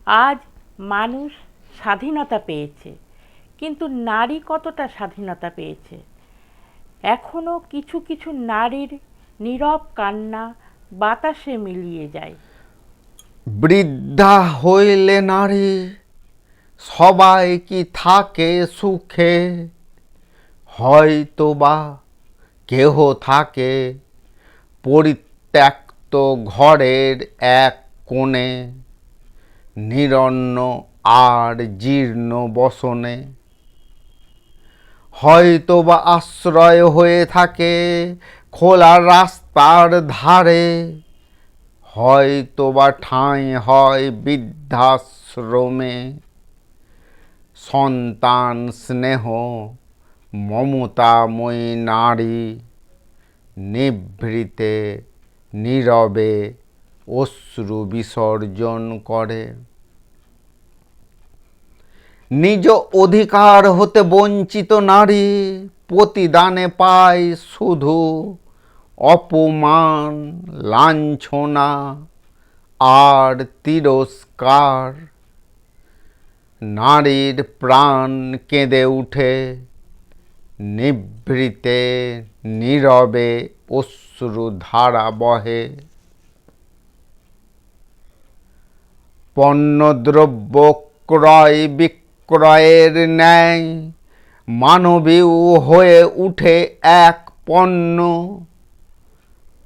আজ মানুষ স্বাধীনতা পেয়েছে, কিন্তু নারী কতটা স্বাধীনতা পেয়েছে? এখনো কিছু কিছু নারীর নীরব কান্না বাতাসে মিলিয়ে যায়। বৃদ্ধা হইলে নারী সবাই কি থাকে সুখে, হয়তো বা কেহ থাকে পরিত্যক্ত ঘরের এক কোণে, নিরন্ন আর জীর্ণ বসনে। হয়তো বা আশ্রয় হয়ে থাকে খোলা রাস্তার ধারে, হয়তো বা ঠাঁই হয় বৃদ্ধাশ্রমে। সন্তান স্নেহ মমতাময়ী নারী নিভৃতে নীরবে অশ্রু বিসর্জন করে। নিজ অধিকার হতে বঞ্চিত নারী প্রতিদানে পায় শুধু অপমান, লাঞ্ছনা আর তিরস্কার। নারীর প্রাণ কেঁদে উঠে নিভৃতে নীরবে অশ্রু ধারা বহে। পণ্যদ্রব্য ক্রয় বিক্রয়ের ন্যায় মানবীয় হয়ে উঠে এক পণ্য।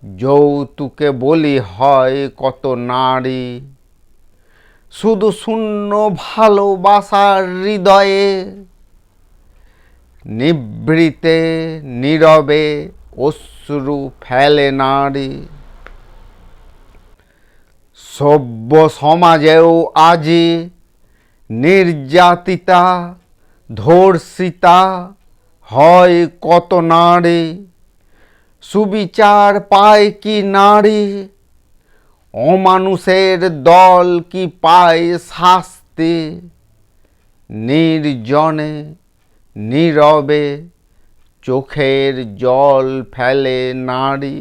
যৌতুকে বলি হয় কত নারী, শুধু শূন্য ভালোবাসার হৃদয়ে। নিভৃতে নীরবে অশ্রু ফেলে নারী। সভ্য সমাজেও আজি নির্যাতিতা ধর্ষিতা হয় কত নারী। সুবিচার পায় কি নারী? অমানুষের দল কি পায় শাস্তি? নির্জনে নীরবে চোখের জল ফেলে নারী।